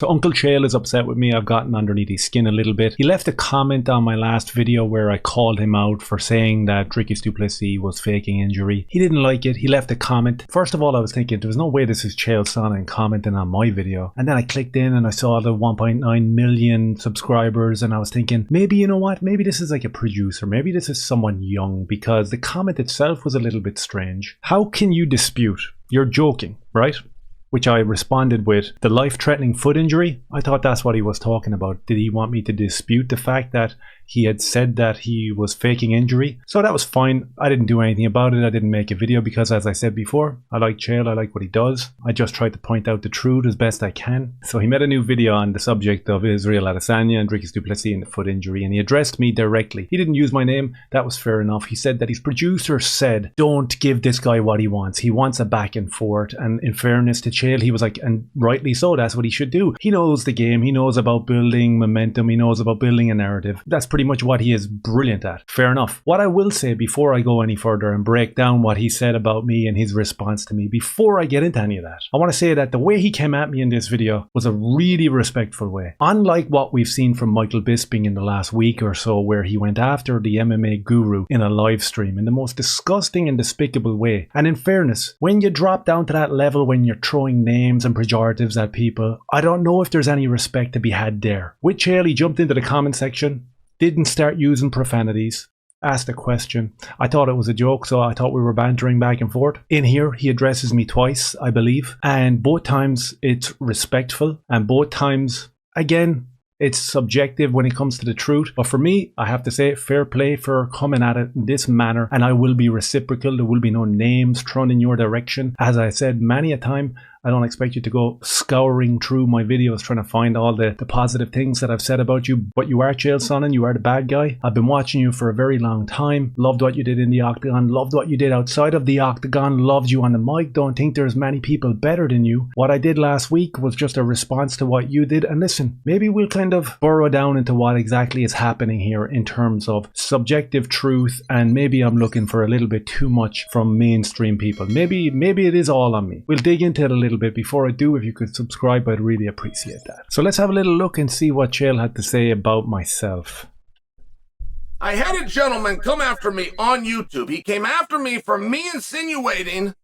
So Uncle Chael is upset with me. I've gotten underneath his skin a little bit. He left a comment on my last video where I called him out for saying that Dricus du Plessis was faking injury. He didn't like it. He left a comment. First of all, I was thinking there was no way this is Chael Sonnen commenting on my video. And then I clicked in and I saw the 1.9 million subscribers and I was thinking, maybe, you know what? Maybe this is like a producer. Maybe this is someone young, because the comment itself was a little bit strange. How can you dispute? You're joking, right? Which I responded with, the life-threatening foot injury. I thought that's what he was talking about. Did he want me to dispute the fact that he had said that he was faking injury? So that was fine. I didn't do anything about it. I didn't make a video because, as I said before, I like Chael. I like what he does. I just tried to point out the truth as best I can. So he made a new video on the subject of Israel Adesanya and Dricus du Plessis and the foot injury, and he addressed me directly. He didn't use my name. That was fair enough. He said that his producer said, don't give this guy what he wants. He wants a back and forth. And in fairness to Chael, he was like, and rightly so, that's what he should do. He knows the game. He knows about building momentum. He knows about building a narrative. That's pretty much what he is brilliant at. Fair enough. What I will say before I go any further and break down what he said about me and his response to me, before I get into any of that, I want to say that the way he came at me in this video was a really respectful way. Unlike what we've seen from Michael Bisping in the last week or so, where he went after the MMA guru in a live stream in the most disgusting and despicable way. And in fairness, when you drop down to that level, when you're throwing names and pejoratives at people, I don't know if there's any respect to be had there. With Chael, he jumped into the comment section, didn't start using profanities, asked a question. I thought it was a joke, so I thought we were bantering back and forth. In here, he addresses me twice, I believe, and both times it's respectful, and both times, again, it's subjective when it comes to the truth. But for me, I have to say, fair play for coming at it in this manner, and I will be reciprocal. There will be no names thrown in your direction. As I said many a time, I don't expect you to go scouring through my videos trying to find all the positive things that I've said about you. But you are Chael Sonnen, you are the bad guy. I've been watching you for a very long time. Loved what you did in the octagon. Loved what you did outside of the octagon. Loved you on the mic. Don't think there's many people better than you. What I did last week was just a response to what you did. And listen, maybe we'll kind of burrow down into what exactly is happening here in terms of subjective truth. And maybe I'm looking for a little bit too much from mainstream people. Maybe it is all on me. We'll dig into it a little bit. Before I do, if you could subscribe, I'd really appreciate that. So let's have a little look and see what Chael had to say about myself. I had a gentleman come after me on YouTube. He came after me for me insinuating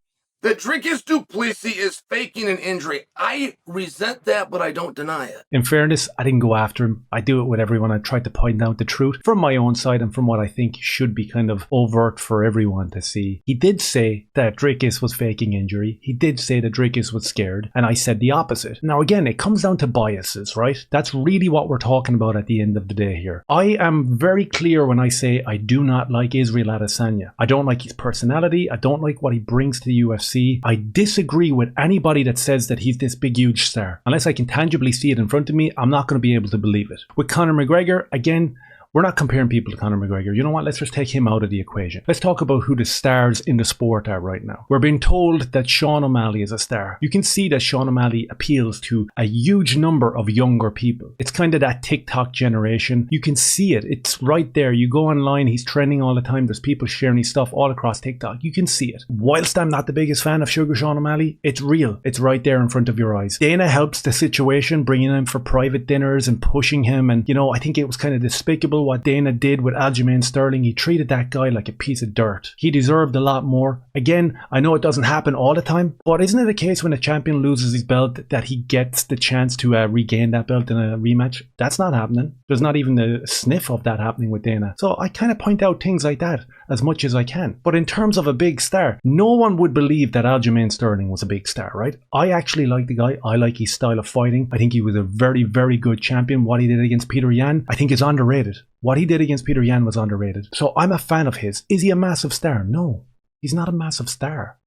that Dricus du Plessis is faking an injury. I resent that, but I don't deny it. In fairness, I didn't go after him. I do it with everyone. I try to point out the truth from my own side and from what I think should be kind of overt for everyone to see. He did say that Dricus was faking injury. He did say that Dricus was scared, and I said the opposite. Now again, it comes down to biases, right? That's really what we're talking about at the end of the day here. I am very clear when I say I do not like Israel Adesanya. I don't like his personality. I don't like what he brings to the UFC. I disagree with anybody that says that he's this big huge star. Unless I can tangibly see it in front of me, I'm not going to be able to believe it. With Conor McGregor, again, we're not comparing people to Conor McGregor. You know what? Let's just take him out of the equation. Let's talk about who the stars in the sport are right now. We're being told that Sean O'Malley is a star. You can see that Sean O'Malley appeals to a huge number of younger people. It's kind of that TikTok generation. You can see it. It's right there. You go online, he's trending all the time. There's people sharing his stuff all across TikTok. You can see it. Whilst I'm not the biggest fan of Sugar Sean O'Malley, it's real. It's right there in front of your eyes. Dana helps the situation, bringing him for private dinners and pushing him. And, you know, I think it was kind of despicable what Dana did with Aljamain Sterling. He treated that guy like a piece of dirt. He deserved a lot more. Again, I know it doesn't happen all the time, but isn't it a case when a champion loses his belt that he gets the chance to regain that belt in a rematch? That's not happening. There's not even a sniff of that happening with Dana. So I kind of point out things like that as much as I can. But in terms of a big star, no one would believe that Aljamain Sterling was a big star, right? I actually like the guy. I like his style of fighting. I think he was a very, very good champion. What he did against Peter Yan, I think is underrated. What he did against Peter Yan was underrated. So I'm a fan of his. Is he a massive star? No, he's not a massive star.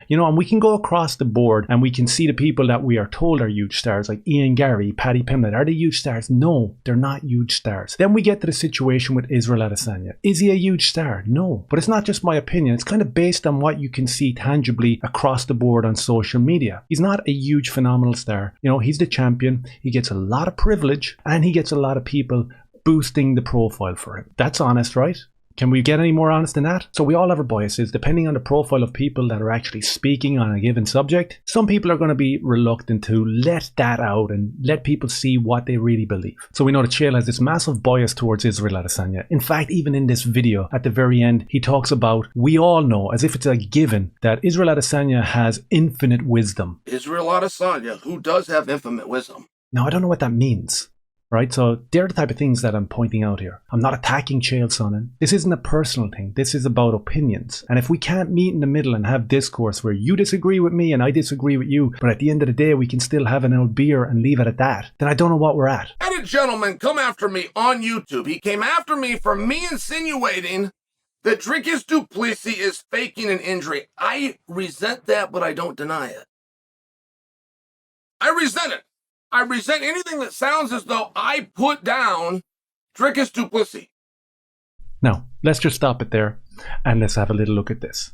You know, and we can go across the board and we can see the people that we are told are huge stars, like Ian Gary, Paddy Pimblett. Are they huge stars? No, they're not huge stars. Then we get to the situation with Israel Adesanya. Is he a huge star? No. But it's not just my opinion. It's kind of based on what you can see tangibly across the board on social media. He's not a huge, phenomenal star. You know, he's the champion. He gets a lot of privilege and he gets a lot of people boosting the profile for him. That's honest, right? Can we get any more honest than that? So we all have our biases depending on the profile of people that are actually speaking on a given subject. Some people are going to be reluctant to let that out and let people see what they really believe. So we know that Chael has this massive bias towards Israel Adesanya. In fact, even in this video at the very end, he talks about, we all know, as if it's a given, that Israel Adesanya has infinite wisdom. Israel Adesanya, who does have infinite wisdom. Now, I don't know what that means. Right, so they're the type of things that I'm pointing out here. I'm not attacking Chael Sonnen. This isn't a personal thing. This is about opinions. And if we can't meet in the middle and have discourse where you disagree with me and I disagree with you, but at the end of the day we can still have an old beer and leave it at that, then I don't know what we're at. I had a gentleman come after me on YouTube. He came after me for me insinuating that Dricus du Plessis is faking an injury. I resent that, but I don't deny it. I resent it. I resent anything that sounds as though I put down Dricus du Plessis. Now, let's just stop it there and let's have a little look at this.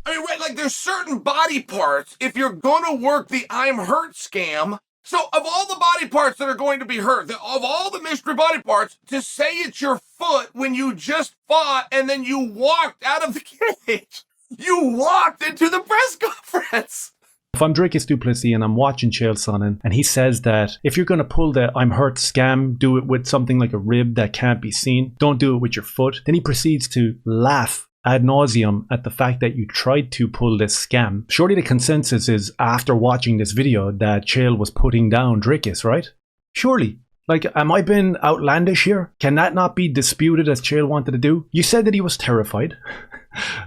I mean, right, like there's certain body parts, if you're going to work the I'm hurt scam, so of all the body parts that are going to be hurt, of all the mystery body parts, to say it's your foot when you just fought and then you walked out of the cage, you walked into the press conference. If I'm Dricus du Plessis and I'm watching Chael Sonnen and he says that if you're going to pull the I'm hurt scam, do it with something like a rib that can't be seen, don't do it with your foot, then he proceeds to laugh ad nauseum at the fact that you tried to pull this scam. Surely the consensus is, after watching this video, that Chael was putting down Dricus, right? Surely. Like, am I being outlandish here? Can that not be disputed as Chael wanted to do? You said that he was terrified,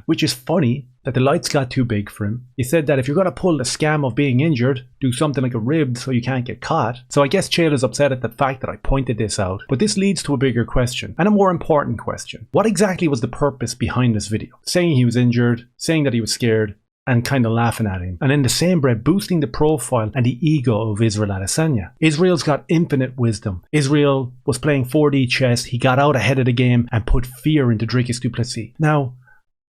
which is funny, that the lights got too big for him. He said that if you're going to pull the scam of being injured, do something like a rib so you can't get caught. So I guess Chael is upset at the fact that I pointed this out. But this leads to a bigger question, and a more important question. What exactly was the purpose behind this video? Saying he was injured, saying that he was scared, and kind of laughing at him. And in the same breath, boosting the profile and the ego of Israel Adesanya. Israel's got infinite wisdom. Israel was playing 4D chess. He got out ahead of the game and put fear into Dricus du Plessis. Now,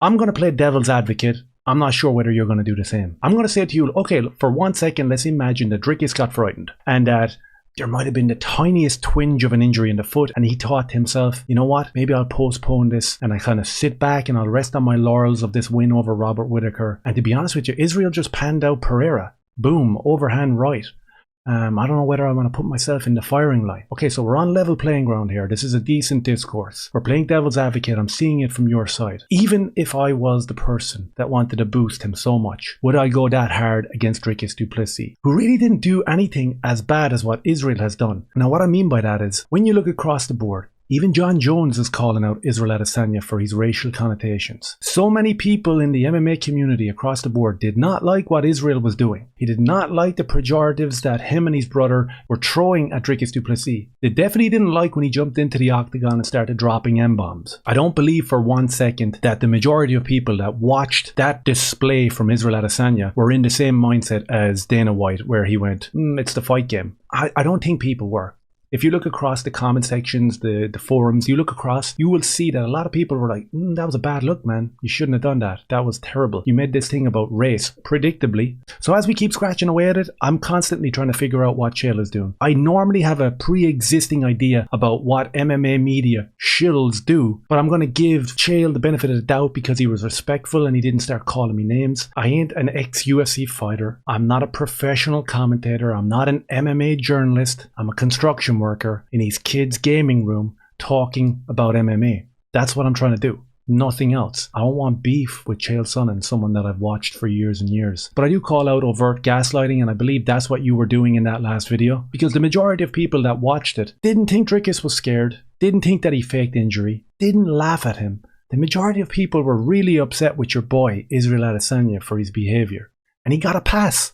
I'm going to play devil's advocate. I'm not sure whether you're going to do the same. I'm going to say to you, okay, for 1 second, let's imagine that Dricus got frightened and that there might have been the tiniest twinge of an injury in the foot, and he thought to himself, you know what, maybe I'll postpone this and I kind of sit back and I'll rest on my laurels of this win over Robert Whittaker. And to be honest with you, Israel just panned out Pereira. Boom, overhand right. I don't know whether I want to put myself in the firing line. Okay, so we're on level playing ground here. This is a decent discourse. We're playing devil's advocate. I'm seeing it from your side. Even if I was the person that wanted to boost him so much, would I go that hard against Dricus du Plessis, who really didn't do anything as bad as what Israel has done? Now, what I mean by that is, when you look across the board, even John Jones is calling out Israel Adesanya for his racial connotations. So many people in the MMA community across the board did not like what Israel was doing. He did not like the pejoratives that him and his brother were throwing at Dricus du Plessis. They definitely didn't like when he jumped into the octagon and started dropping M-bombs. I don't believe for 1 second that the majority of people that watched that display from Israel Adesanya were in the same mindset as Dana White, where he went, it's the fight game. I don't think people were. If you look across the comment sections, the forums, you look across, you will see that a lot of people were like, that was a bad look, man. You shouldn't have done that. That was terrible. You made this thing about race, predictably. So as we keep scratching away at it, I'm constantly trying to figure out what Chael is doing. I normally have a pre-existing idea about what MMA media shills do, but I'm going to give Chael the benefit of the doubt because he was respectful and he didn't start calling me names. I ain't an ex-UFC fighter. I'm not a professional commentator. I'm not an MMA journalist. I'm a construction worker in his kid's gaming room talking about MMA. That's what I'm trying to do. Nothing else. I don't want beef with Chael Sonnen, someone that I've watched for years and years. But I do call out overt gaslighting, and I believe that's what you were doing in that last video, because the majority of people that watched it didn't think Dricus was scared, didn't think that he faked injury, didn't laugh at him. The majority of people were really upset with your boy, Israel Adesanya, for his behavior. And he got a pass.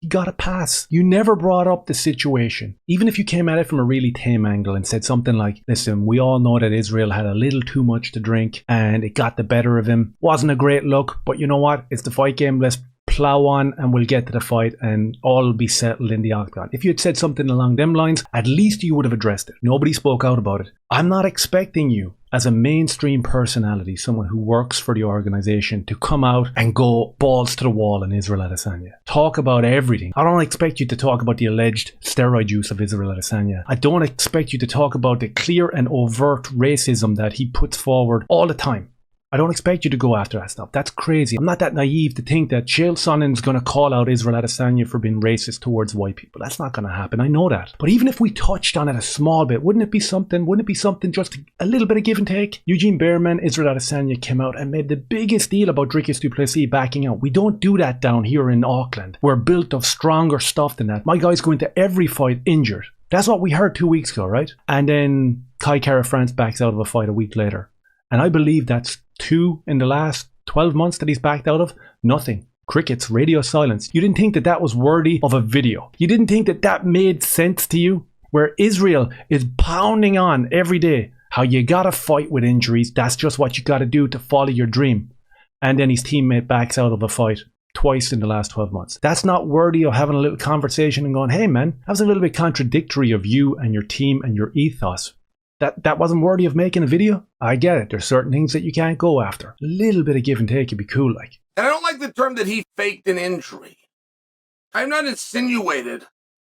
You got a pass. You never brought up the situation. Even if you came at it from a really tame angle and said something like, listen, we all know that Israel had a little too much to drink and it got the better of him. Wasn't a great look, but you know what? It's the fight game. Let's plow on and we'll get to the fight and all will be settled in the octagon. If you had said something along them lines, at least you would have addressed it. Nobody spoke out about it. I'm not expecting you, as a mainstream personality, someone who works for the organization, to come out and go balls to the wall on Israel Adesanya. Talk about everything. I don't expect you to talk about the alleged steroid use of Israel Adesanya. I don't expect you to talk about the clear and overt racism that he puts forward all the time. I don't expect you to go after that stuff. That's crazy. I'm not that naive to think that Chael Sonnen is going to call out Israel Adesanya for being racist towards white people. That's not going to happen. I know that. But even if we touched on it a small bit, wouldn't it be something? Wouldn't it be something just a little bit of give and take? Eugene Behrman, Israel Adesanya came out and made the biggest deal about Dricus du Plessis backing out. We don't do that down here in Auckland. We're built of stronger stuff than that. My guys go into every fight injured. That's what we heard 2 weeks ago, right? And then Kai Kara-France backs out of a fight a week later. And I believe that's 2 in the last 12 months that he's backed out of. Nothing. Crickets, radio silence. You didn't think that that was worthy of a video. You didn't think that that made sense to you? Where Israel is pounding on every day how you gotta fight with injuries. That's just what you gotta do to follow your dream. And then his teammate backs out of a fight twice in the last 12 months. That's not worthy of having a little conversation and going, hey man, that was a little bit contradictory of you and your team and your ethos. That wasn't worthy of making a video? I get it. There's certain things that you can't go after. A little bit of give and take would be cool, like. And I don't like the term that he faked an injury. I've not insinuated.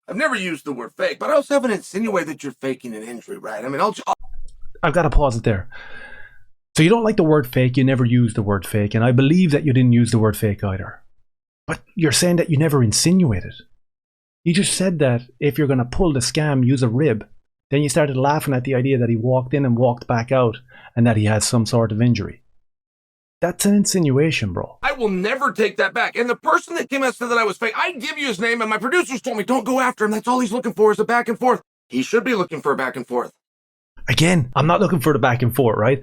I've never used the word fake, but I also haven't insinuated that you're faking an injury, right? I mean, I've got to pause it there. So you don't like the word fake. You never use the word fake. And I believe that you didn't use the word fake either. But you're saying that you never insinuated. You just said that if you're going to pull the scam, use a rib. Then you started laughing at the idea that he walked in and walked back out and that he has some sort of injury. That's an insinuation, bro. I will never take that back. And the person that came out and said that I was fake, I'd give you his name, and my producers told me, don't go after him. That's all he's looking for is a back and forth. He should be looking for a back and forth. Again, I'm not looking for the back and forth, right?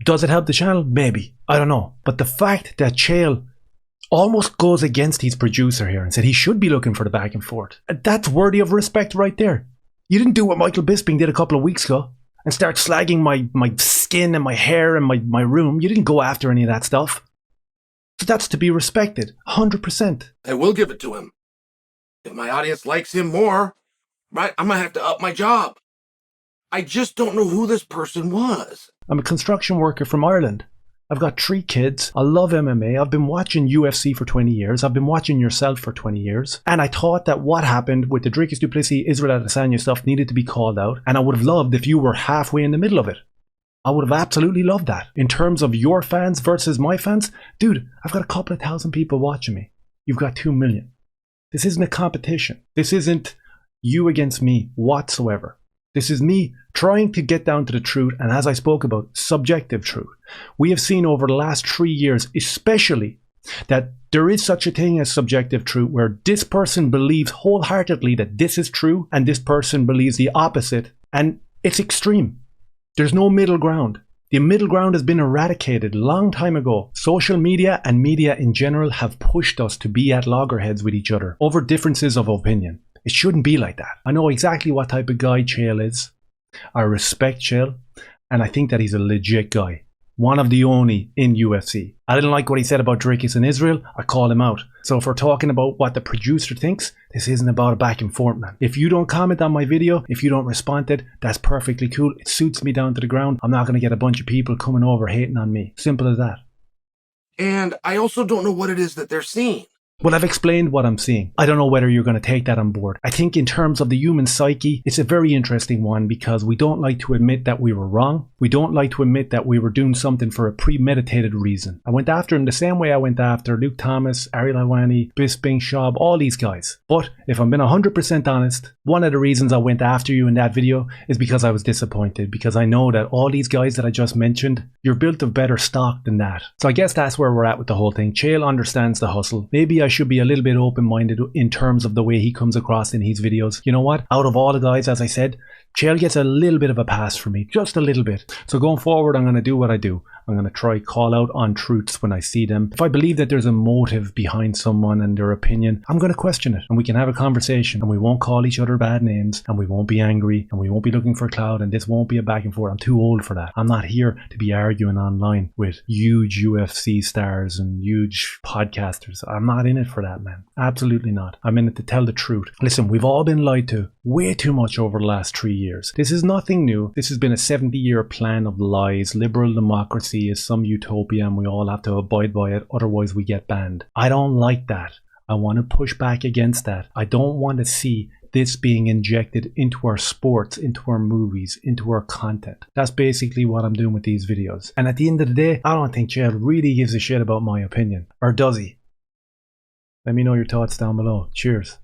Does it help the channel? Maybe. I don't know. But the fact that Chael almost goes against his producer here and said he should be looking for the back and forth, that's worthy of respect right there. You didn't do what Michael Bisping did a couple of weeks ago and start slagging my skin and my hair and my room. You didn't go after any of that stuff. So that's to be respected, 100%. I will give it to him. If my audience likes him more, right, I'm going to have to up my job. I just don't know who this person was. I'm a construction worker from Ireland. I've got 3 kids. I love MMA. I've been watching UFC for 20 years. I've been watching yourself for 20 years. And I thought that what happened with the Dricus du Plessis, Israel Adesanya stuff needed to be called out. And I would have loved if you were halfway in the middle of it. I would have absolutely loved that. In terms of your fans versus my fans, dude, I've got a couple of thousand people watching me. You've got 2 million. This isn't a competition. This isn't you against me whatsoever. This is me trying to get down to the truth, and as I spoke about, subjective truth. We have seen over the last 3 years, especially, that there is such a thing as subjective truth, where this person believes wholeheartedly that this is true, and this person believes the opposite, and it's extreme. There's no middle ground. The middle ground has been eradicated a long time ago. Social media and media in general have pushed us to be at loggerheads with each other over differences of opinion. It shouldn't be like that. I know exactly what type of guy Chael is. I respect Chael, and I think that he's a legit guy. One of the only in UFC. I didn't like what he said about Dricus in Israel. I called him out. So if we're talking about what the producer thinks, this isn't about a back and forth, man. If you don't comment on my video, if you don't respond to it, that's perfectly cool. It suits me down to the ground. I'm not going to get a bunch of people coming over hating on me. Simple as that. And I also don't know what it is that they're seeing. Well, I've explained what I'm seeing. I don't know whether you're going to take that on board. I think in terms of the human psyche, it's a very interesting one because we don't like to admit that we were wrong. We don't like to admit that we were doing something for a premeditated reason. I went after him the same way I went after Luke Thomas, Ariel Helwani, Bisping, Schaub, all these guys. But if I'm being 100% honest, one of the reasons I went after you in that video is because I was disappointed, because I know that all these guys that I just mentioned, you're built of better stock than that. So I guess that's where we're at with the whole thing. Chael understands the hustle. Maybe I should be a little bit open-minded in terms of the way he comes across in his videos. You know what? Out of all the guys, as I said, Chael gets a little bit of a pass for me, just a little bit. So going forward, I'm going to do what I do. I'm going to try call out untruths when I see them. If I believe that there's a motive behind someone and their opinion, I'm going to question it, and we can have a conversation, and we won't call each other bad names, and we won't be angry, and we won't be looking for clout, and this won't be a back and forth. I'm too old for that. I'm not here to be arguing online with huge UFC stars and huge podcasters. I'm not in it for that, man. Absolutely not. I'm in it to tell the truth. Listen, we've all been lied to way too much over the last 3 years. This is nothing new. This has been a 70-year plan of lies. Liberal democracy is some utopia and we all have to abide by it, otherwise we get banned. I don't like that. I want to push back against that. I don't want to see this being injected into our sports, into our movies, into our content. That's basically what I'm doing with these videos. And at the end of the day, I don't think Chael really gives a shit about my opinion. Or does he? Let me know your thoughts down below. Cheers.